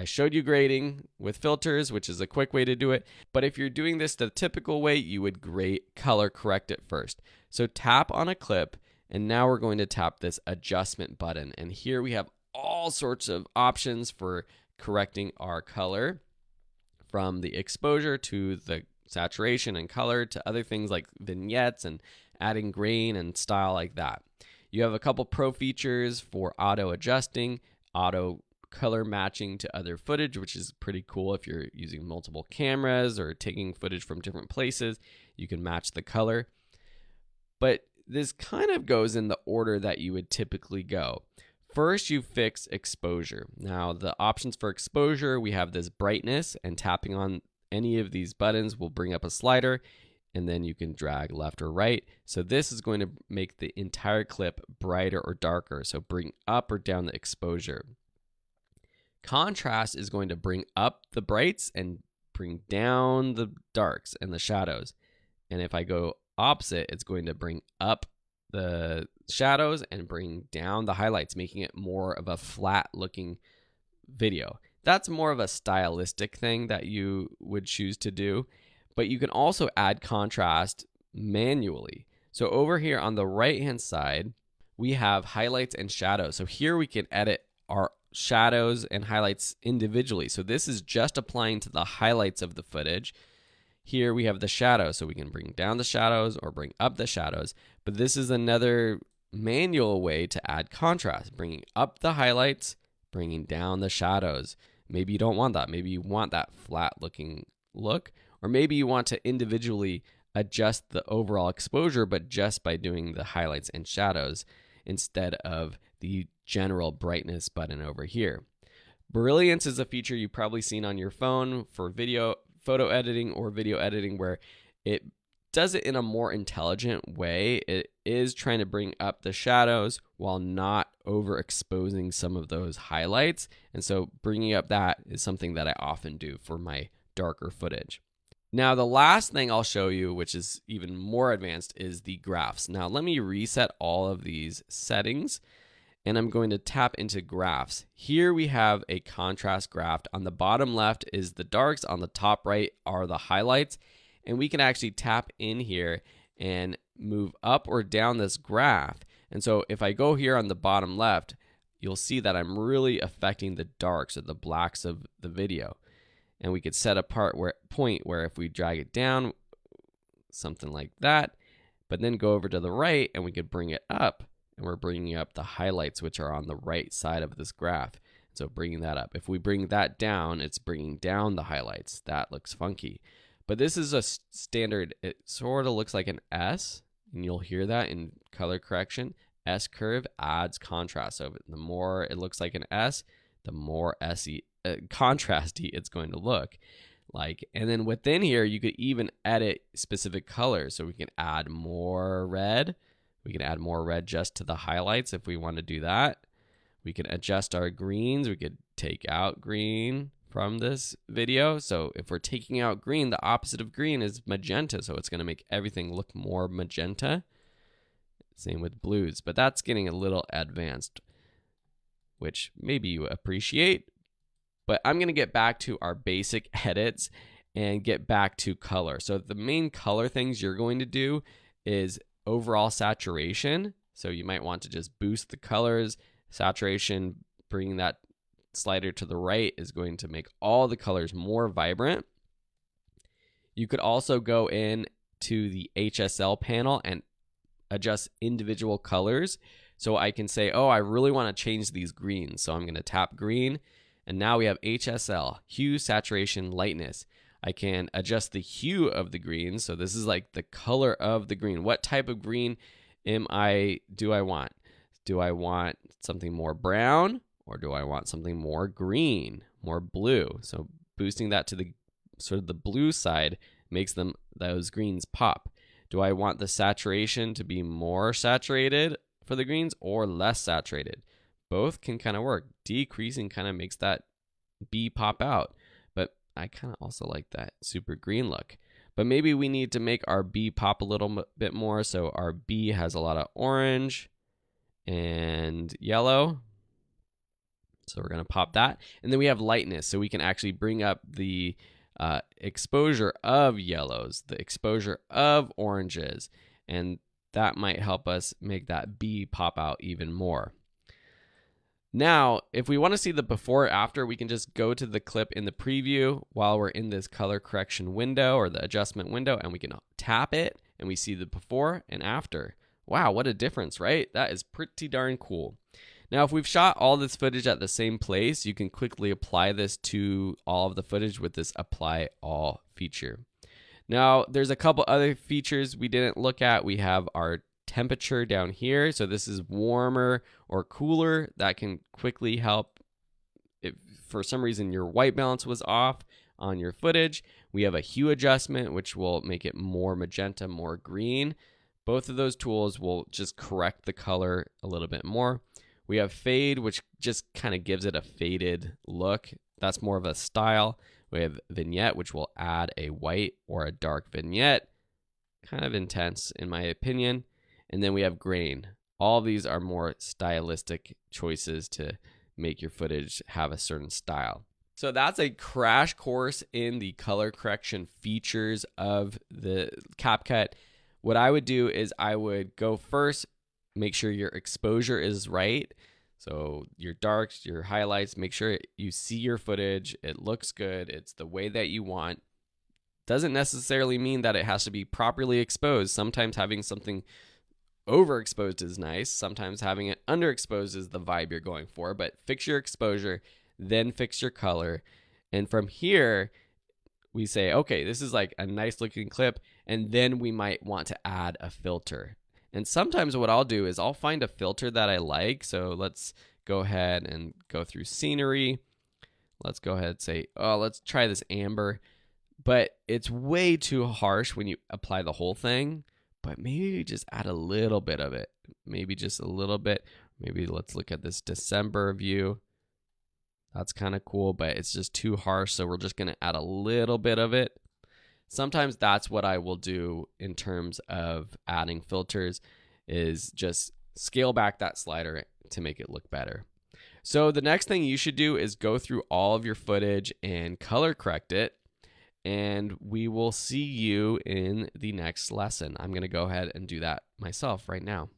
I showed you grading with filters, which is a quick way to do it. But if you're doing this the typical way, you would color correct it first. So tap on a clip, and now we're going to tap this adjustment button. And here we have all sorts of options for correcting our color, from the exposure to the saturation and color to other things like vignettes and adding grain and style like that. You have a couple pro features for auto adjusting, auto color matching to other footage, which is pretty cool. If you're using multiple cameras or taking footage from different places, you can match the color. But this kind of goes in the order that you would typically go. First, you fix exposure. Now, the options for exposure, we have this brightness, and tapping on any of these buttons will bring up a slider, and then you can drag left or right. So this is going to make the entire clip brighter or darker. So bring up or down the exposure. Contrast is going to bring up the brights and bring down the darks and the shadows. And if I go opposite, it's going to bring up the shadows and bring down the highlights, making it more of a flat looking video. That's more of a stylistic thing that you would choose to do, but you can also add contrast manually. So over here on the right hand side, we have highlights and shadows. So here we can edit our shadows and highlights individually. So this is just applying to the highlights of the footage. Here we have the shadows, so we can bring down the shadows or bring up the shadows. But this is another manual way to add contrast, bringing up the highlights, bringing down the shadows. Maybe you don't want that. Maybe you want that flat looking look, or maybe you want to individually adjust the overall exposure, but just by doing the highlights and shadows instead of the general brightness button over here. Brilliance is a feature you've probably seen on your phone for photo editing or video editing, where it does it in a more intelligent way. It is trying to bring up the shadows while not overexposing some of those highlights. And so bringing up that is something that I often do for my darker footage. Now, the last thing I'll show you, which is even more advanced, is the graphs. Now, let me reset all of these settings, and I'm going to tap into graphs. Here we have a contrast graph. On the bottom left is the darks, on the top right are the highlights, and we can actually tap in here and move up or down this graph. And so if I go here on the bottom left, you'll see that I'm really affecting the darks or the blacks of the video. And we could set a point where if we drag it down, something like that, but then go over to the right and we could bring it up, and we're bringing up the highlights, which are on the right side of this graph. So bringing that up. If we bring that down, it's bringing down the highlights. That looks funky. But this is a standard. It sort of looks like an S, and you'll hear that in color correction. S curve adds contrast. So the more it looks like an S, the more contrasty it's going to look like. And then within here, you could even edit specific colors. So we can add more red. We can add more red just to the highlights if we want to do that. We can adjust our greens. We could take out green from this video. So if we're taking out green, the opposite of green is magenta. So it's going to make everything look more magenta. Same with blues, but that's getting a little advanced, which maybe you appreciate. But I'm going to get back to our basic edits and get back to color. So the main color things you're going to do is overall saturation. So you might want to just boost the colors. Saturation, bringing that slider to the right, is going to make all the colors more vibrant. You could also go in to the HSL panel and adjust individual colors. So I can say, oh, I really want to change these greens. So I'm going to tap green, and now we have HSL, hue, saturation, lightness. I can adjust the hue of the green. So this is like the color of the green. What type of green do I want? Do I want something more brown, or do I want something more green, more blue? So boosting that to the sort of the blue side makes those greens pop. Do I want the saturation to be more saturated for the greens or less saturated? Both can kind of work. Decreasing kind of makes that B pop out, but I kind of also like that super green look. But maybe we need to make our B pop a little bit more, so our B has a lot of orange and yellow. So we're going to pop that. And then we have lightness. So we can actually bring up the exposure of yellows, the exposure of oranges. And that might help us make that B pop out even more. Now, if we want to see the before or after, we can just go to the clip in the preview while we're in this color correction window or the adjustment window, and we can tap it and we see the before and after. Wow, what a difference, right? That is pretty darn cool. Now, if we've shot all this footage at the same place, you can quickly apply this to all of the footage with this apply all feature. Now, there's a couple other features we didn't look at. We have our temperature down here. So this is warmer or cooler. That can quickly help if for some reason your white balance was off on your footage. We have a hue adjustment, which will make it more magenta, more green. Both of those tools will just correct the color a little bit more. We have fade, which just kind of gives it a faded look. That's more of a style. We have vignette, which will add a white or a dark vignette. Kind of intense in my opinion. And then we have grain. All of these are more stylistic choices to make your footage have a certain style. So that's a crash course in the color correction features of the CapCut. What I would do is I would go first, make sure your exposure is right. So your darks, your highlights, make sure you see your footage. It looks good. It's the way that you want. Doesn't necessarily mean that it has to be properly exposed. Sometimes having something overexposed is nice. Sometimes having it underexposed is the vibe you're going for, but fix your exposure, then fix your color. And from here, we say, okay, this is like a nice looking clip, and then we might want to add a filter. And sometimes what I'll do is I'll find a filter that I like. So let's go ahead and go through scenery. Let's go ahead and say, oh, let's try this amber. But it's way too harsh when you apply the whole thing. But maybe just add a little bit of it. Maybe just a little bit. Maybe let's look at this December view. That's kind of cool, but it's just too harsh. So we're just going to add a little bit of it. Sometimes that's what I will do in terms of adding filters, is just scale back that slider to make it look better. So the next thing you should do is go through all of your footage and color correct it. And we will see you in the next lesson. I'm going to go ahead and do that myself right now.